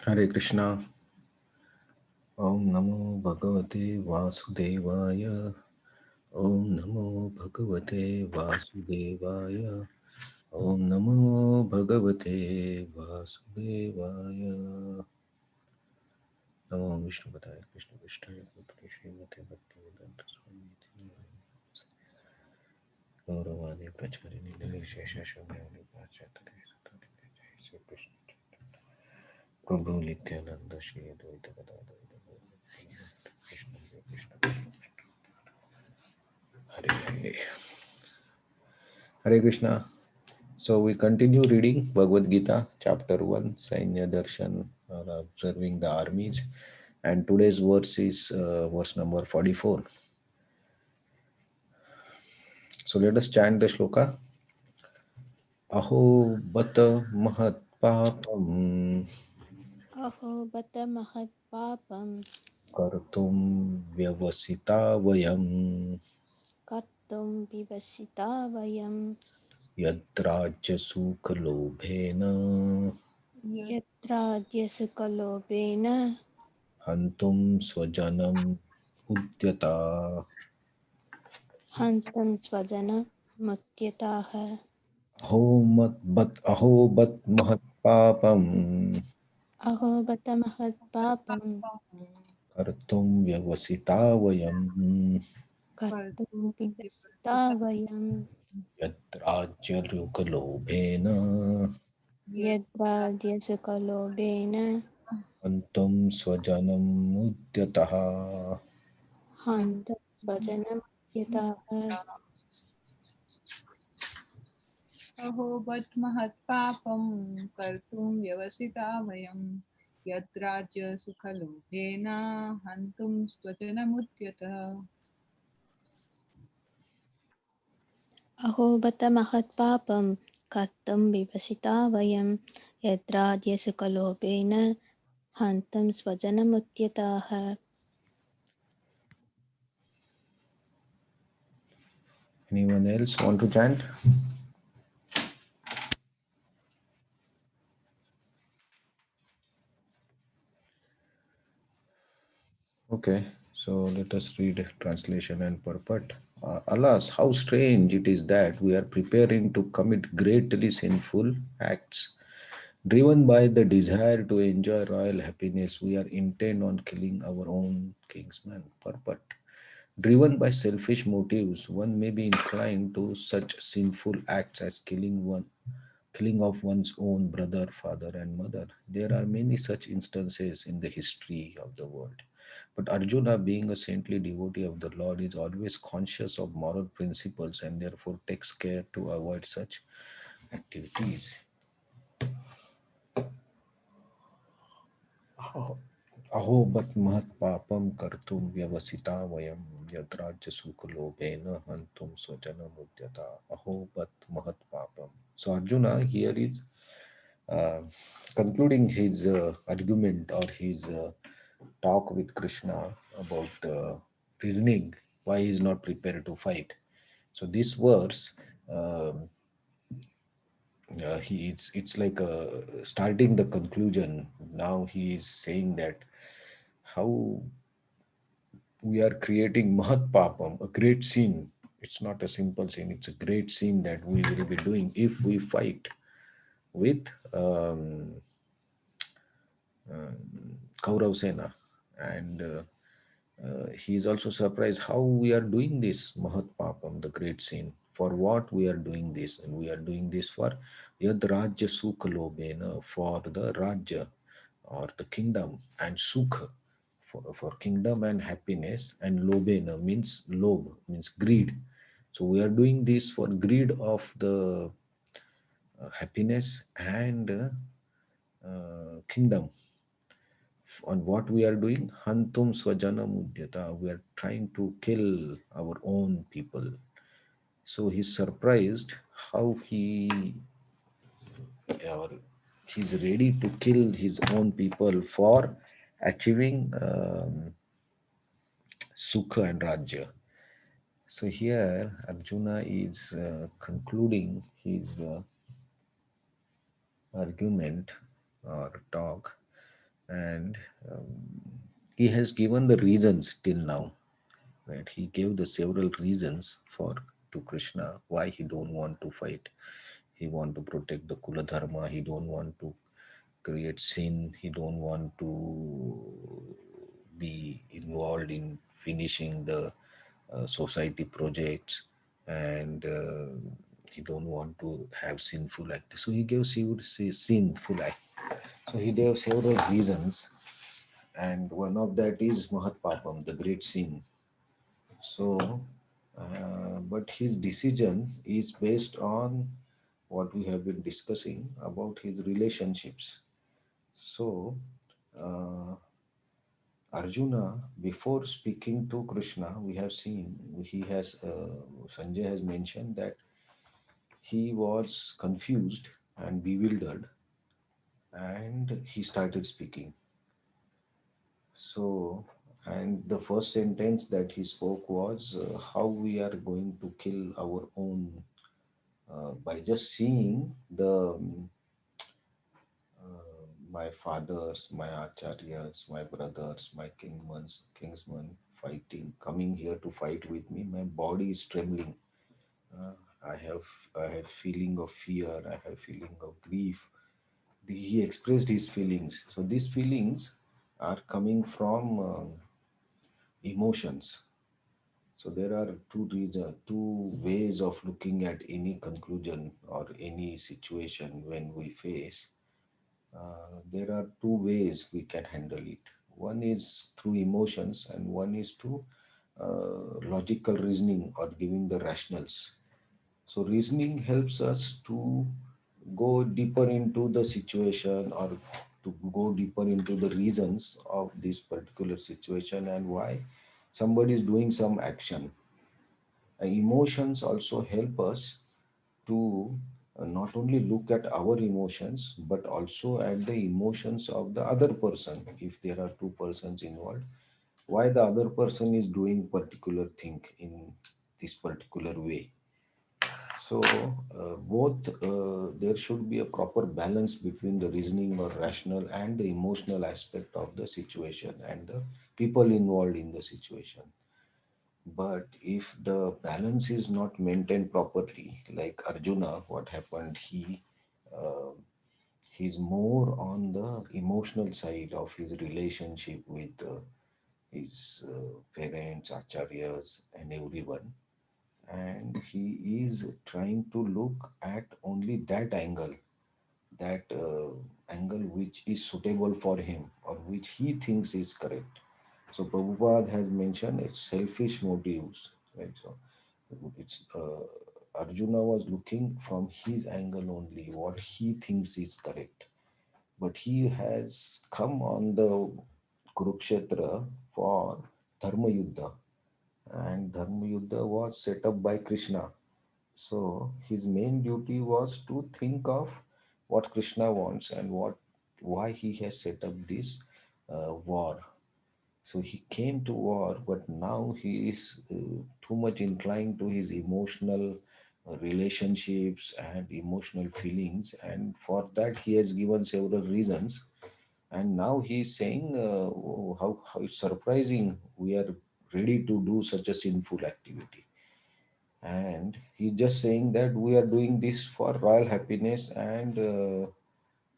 Hare Krishna. Om Namo Bhagavate Vasudevaya. Om Namo Bhagavate Vasudevaya. Om Namo Bhagavate Vasudevaya. Namo Vishnu Padaya Krishna Vishnu Putri Srimate Bhakti Vedanta Swami Gauravani Pracharini Nirvishesha Shunyani Prachatari Sutari Jai Sri Krishna Prabhu Nityananda Shri Advaita Gadadha Krishna Krishna Krishna Hare Hare Krishna. So we continue reading Bhagavad Gita, chapter 1, Sainya Darshan, or observing the armies. And today's verse is verse number 44. So let us chant the shloka. Aho bata mahat papam अहो बत महत्पापं kartum vyavasita vayam कर्तुं विवसिता वयं yadrajya sukha lobhena यत्राद्यसुकलोभेन hantum swajanam udyata. हन्तं स्वजनमुद्यताः अहो बत महत पापम अहो बत महत्पापं कर्तुं व्यवसिता वयम् कर्तुं विवसिता वयं यद्राज्यलोकलोभेन यत्राद्यसुकलोभेन हन्तुं स्वजनम् उद्यतः. हन्तं स्वजनमुद्यताः अहोबत् महत्पापं कर्तुं व्यवसिता वयं यद्राज्य सुखलोभेन हन्तुं स्वजनमुद्यतः अहो बत महत्पापं कर्तुं विवसिता वयं यत्राद्यसुकलोभेन हन्तं स्वजनमुद्यताः Anyone else want to chant? Okay, so let us read translation and purport. Alas, how strange it is that we are preparing to commit greatly sinful acts. Driven by the desire to enjoy royal happiness, we are intent on killing our own kingsman. Purport. Driven by selfish motives, one may be inclined to such sinful acts as killing of one's own brother, father, and mother. There are many such instances in the history of the world. But Arjuna, being a saintly devotee of the Lord, is always conscious of moral principles and therefore takes care to avoid such activities. अहो बत महत् पापम कर्तुम व्यवसिता वयम यद्राज्य सुखलोभेन हंतुम स्वजनमुद्यता. Aho but mahat papam. So Arjuna here is uh, concluding his argument or his talk with Krishna about reasoning why he is not prepared to fight. So this verse, um, it's like starting the conclusion. Now he is saying that how we are creating Mahat Papam, a great sin. It's not a simple sin, it's a great sin that we will be doing if we fight with Kaurav Sena. And he is also surprised how we are doing this Mahat Papam, the great sin. For what we are doing this? And we are doing this for Yad Rajya Sukha Lobena, for the Rajya or the kingdom, and Sukha for kingdom and happiness, and Lobena means lobe, means greed. So we are doing this for greed of the happiness and kingdom. On what we are doing, hantum swajana mudyata, we are trying to kill our own people. So he's surprised how or he's ready to kill his own people for achieving sukha and rajya. So here Arjuna is concluding his argument or talk and he has given the reasons till now, right? He gave the several reasons for to Krishna why he don't want to fight. He want to protect the kula dharma. He don't want to create sin. He don't want to be involved in finishing the society projects, and he don't want to have sinful act. So he gave sinful act. So he gave several reasons, and one of that is Mahat Papam, the great sin. So, but his decision is based on what we have been discussing about his relationships. So, uh, Arjuna, before speaking to Krishna, we have seen Sanjay has mentioned that he was confused and bewildered, and he started speaking. So, and the first sentence that he spoke was how we are going to kill our own by just seeing my fathers, my acharyas, my brothers, my kingsmen fighting, coming here to fight with me. My body is trembling. Uh, I have I have feeling of fear. I have feeling of grief. He expressed his feelings. So these feelings are coming from emotions. So there are two ways of looking at any conclusion or any situation when we face. There are two ways we can handle it. One is through emotions, and one is to logical reasoning or giving the rationals. So reasoning helps us to go deeper into the situation or to go deeper into the reasons of this particular situation and why somebody is doing some action. Emotions also help us to not only look at our emotions but also at the emotions of the other person. If there are two persons involved, why the other person is doing particular thing in this particular way. So both there should be a proper balance between the reasoning or rational and the emotional aspect of the situation and the people involved in the situation. But if the balance is not maintained properly, like Arjuna, what happened? Uh, he's more on the emotional side of his relationship with his parents, acharyas, and everyone, and he is trying to look at only that angle which is suitable for him or which he thinks is correct. So Prabhupada has mentioned it's selfish motives, right? So it's Arjuna was looking from his angle only, what he thinks is correct. But he has come on the Kurukshetra for Dharma Yuddha, and Dharma Yuddha was set up by Krishna. So his main duty was to think of what Krishna wants and why he has set up this war. So he came to war, but now he is too much inclined to his emotional relationships and emotional feelings, and for that he has given several reasons. And now he is saying, oh, how it's surprising we are ready to do such a sinful activity. And he's just saying that we are doing this for royal happiness and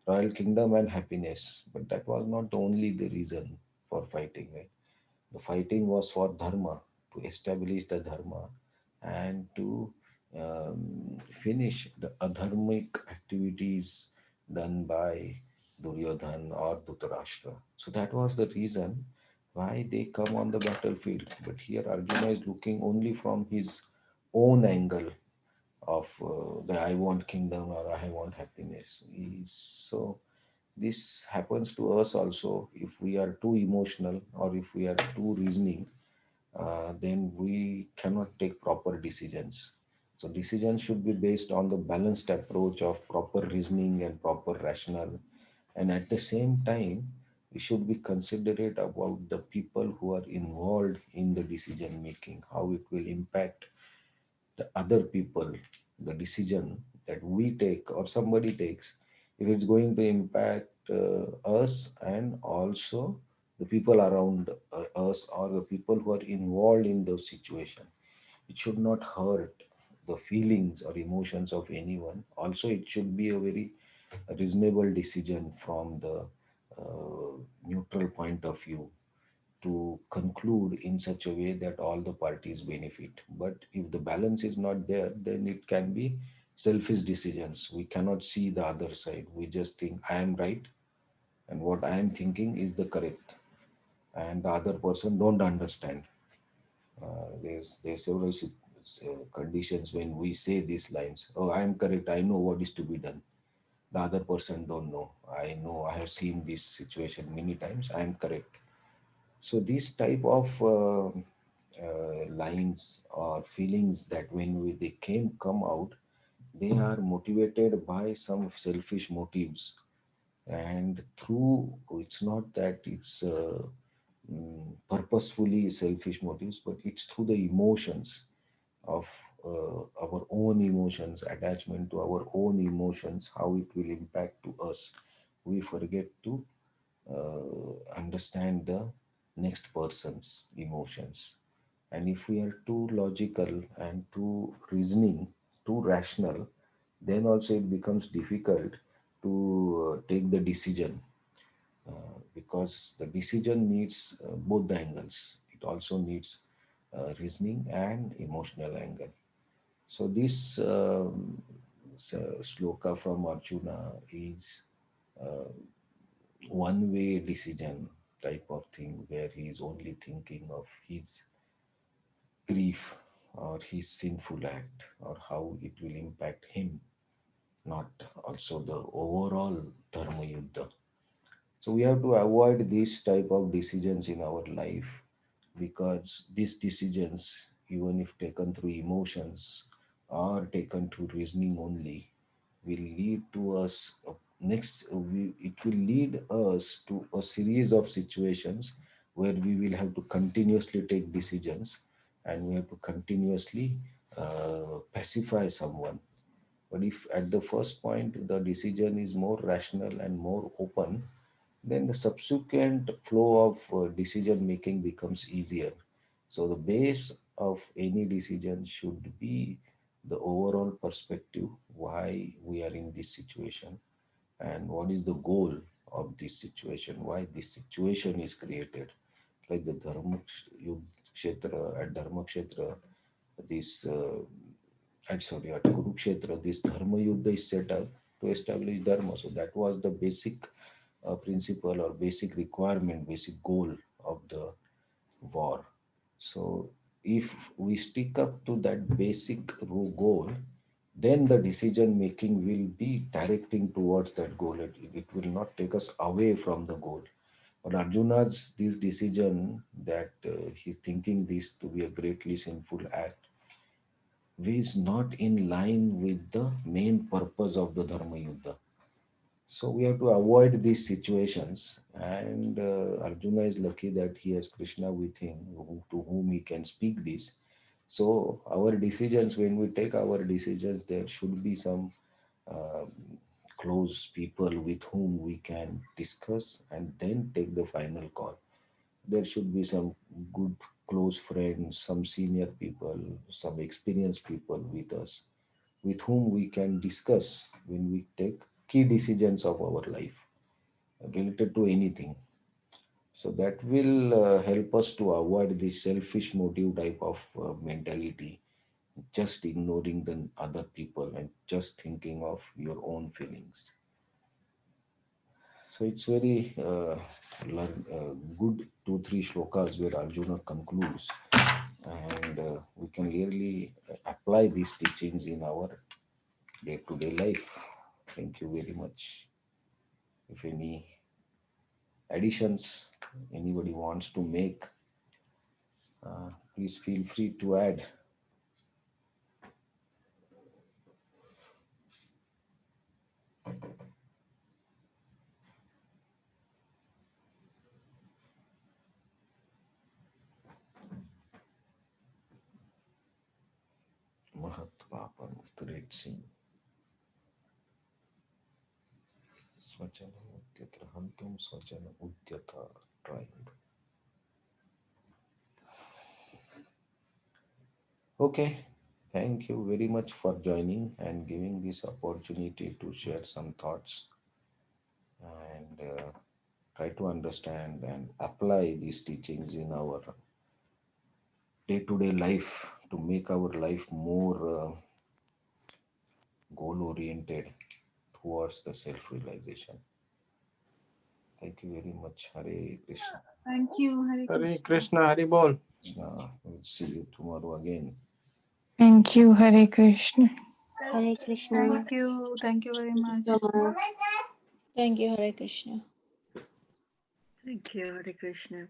royal kingdom and happiness, but that was not only the reason for fighting, right? The fighting was for dharma, to establish the dharma and to finish the adharmic activities done by Duryodhan or Dhritarashtra. So that was the reason why they come on the battlefield. But here Arjuna is looking only from his own angle of the I want kingdom or I want happiness. So this happens to us also if we are too emotional or if we are too reasoning, then we cannot take proper decisions. So decisions should be based on the balanced approach of proper reasoning and proper rational. And at the same time, we should be considerate about the people who are involved in the decision making, how it will impact the other people, the decision that we take or somebody takes, if it's going to impact us and also the people around us or the people who are involved in those situations. It should not hurt the feelings or emotions of anyone. Also, it should be a very reasonable decision from the neutral point of view to conclude in such a way that all the parties benefit. But if the balance is not there, then it can be selfish decisions. We cannot see the other side. We just think I am right and what I am thinking is the correct, and the other person don't understand. There's several conditions when we say these lines. Oh, I am correct. I know what is to be done. The other person don't know. I know. I have seen this situation many times. I am correct. So these type of lines or feelings that when they come out, they are motivated by some selfish motives, and through it's not that it's purposefully selfish motives, but it's through the emotions of our own emotions, attachment to our own emotions, how it will impact to us. We forget to understand the next person's emotions. And if we are too logical and too reasoning, too rational, then also it becomes difficult to take the decision, because the decision needs both the angles. It also needs reasoning and emotional angle. So this sloka from Arjuna is one way decision type of thing, where he is only thinking of his grief or his sinful act or how it will impact him, not also the overall dharma yuddha. So we have to avoid these type of decisions in our life, because these decisions, even if taken through emotions or taken through reasoning only, will lead to us it will lead us to a series of situations where we will have to continuously take decisions, and we have to continuously pacify someone. But if at the first point the decision is more rational and more open, then the subsequent flow of decision making becomes easier. So the base of any decision should be the overall perspective, why we are in this situation and what is the goal of this situation, why this situation is created. Like the Dharma Kshetra, at Dharma Kshetra, this at Kurukshetra, this Dharma Yuddha is set up to establish Dharma. So that was the basic principle or basic requirement, basic goal of the war. So if we stick up to that basic goal, then the decision making will be directing towards that goal. It will not take us away from the goal. But Arjuna's this decision that he's thinking this to be a greatly sinful act is not in line with the main purpose of the Dharma Yuddha. So we have to avoid these situations, and Arjuna is lucky that he has Krishna with him, to whom he can speak this. So our decisions, when we take our decisions, there should be some um close people with whom we can discuss and then take the final call. There should be some good close friends, some senior people, some experienced people with us, with whom we can discuss when we take key decisions of our life related to anything. So that will help us to avoid the selfish motive type of mentality, just ignoring the other people and just thinking of your own feelings. So it's very good 2 3 shlokas where Arjuna concludes, and we can really apply these teachings in our day to day life. Thank you very much. If any additions anybody wants to make, please feel free to add. Mahat Papan, great scene. Swajana Udyatra. Hantum Swajana Udyata. Trying. Okay. Thank you very much for joining and giving this opportunity to share some thoughts and try to understand and apply these teachings in our day to day life to make our life more goal oriented towards the self realization. Thank you very much. Hare Krishna. Thank you. Hare Hare Krishna. Krishna, Hare Bol. Krishna. We'll see you tomorrow again. Thank you, Hare Krishna. Hare Krishna. Thank you. Thank you very much. So much. Thank you, Hare Krishna. Thank you, Hare Krishna.